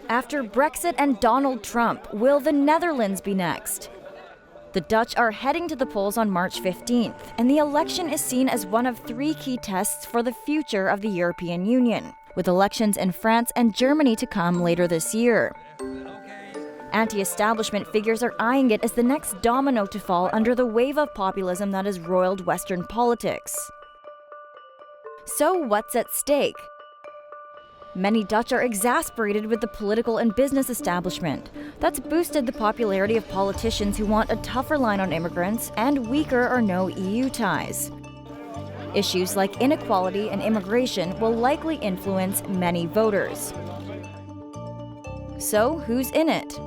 After Brexit and Donald Trump, will the Netherlands be next? The Dutch are heading to the polls on March 15th, and the election is seen as one of three key tests for the future of the European Union, with elections in France and Germany to come later this year. Anti-establishment figures are eyeing it as the next domino to fall under the wave of populism that has roiled Western politics. So what's at stake? Many Dutch are exasperated with the political and business establishment. That's boosted the popularity of politicians who want a tougher line on immigrants and weaker or no EU ties. Issues like inequality and immigration will likely influence many voters. So, who's in it?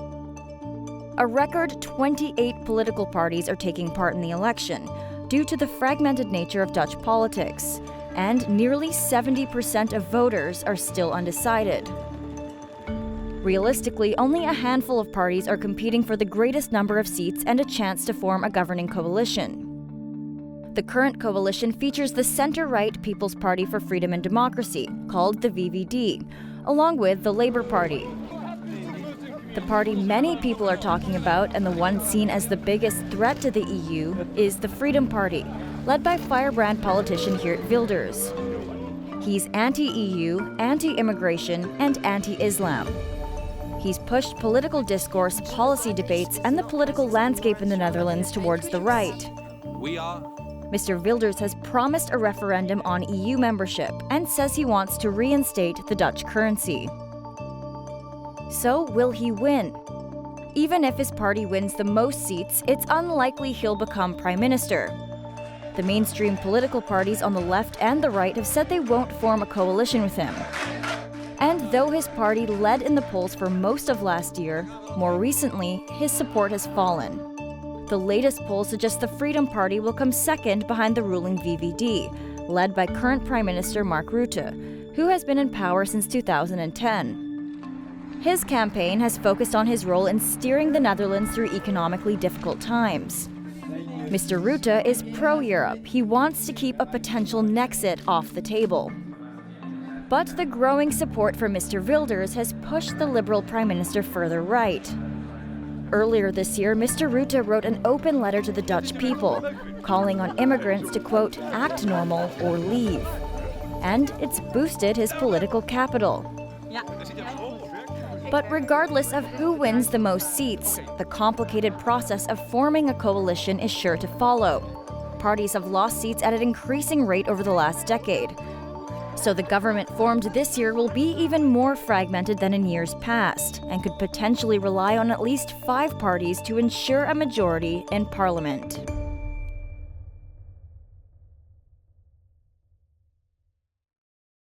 A record 28 political parties are taking part in the election, due to the fragmented nature of Dutch politics, and nearly 70% of voters are still undecided. Realistically, only a handful of parties are competing for the greatest number of seats and a chance to form a governing coalition. The current coalition features the center-right People's Party for Freedom and Democracy, called the VVD, along with the Labour Party. The party many people are talking about, and the one seen as the biggest threat to the EU, is the Freedom Party, led by firebrand politician Geert Wilders. He's anti-EU, anti-immigration, and anti-Islam. He's pushed political discourse, policy debates, and the political landscape in the Netherlands towards the right. Mr. Wilders has promised a referendum on EU membership and says he wants to reinstate the Dutch currency. So, will he win? Even if his party wins the most seats, it's unlikely he'll become prime minister. The mainstream political parties on the left and the right have said they won't form a coalition with him. And though his party led in the polls for most of last year, more recently, his support has fallen. The latest polls suggest the Freedom Party will come second behind the ruling VVD, led by current Prime Minister Mark Rutte, who has been in power since 2010. His campaign has focused on his role in steering the Netherlands through economically difficult times. Mr. Rutte is pro-Europe. He wants to keep a potential Nexit off the table. But the growing support for Mr. Wilders has pushed the Liberal Prime Minister further right. Earlier this year, Mr. Rutte wrote an open letter to the Dutch people, calling on immigrants to, quote, act normal or leave. And it's boosted his political capital. But regardless of who wins the most seats, the complicated process of forming a coalition is sure to follow. Parties have lost seats at an increasing rate over the last decade. So the government formed this year will be even more fragmented than in years past, and could potentially rely on at least 5 parties to ensure a majority in parliament.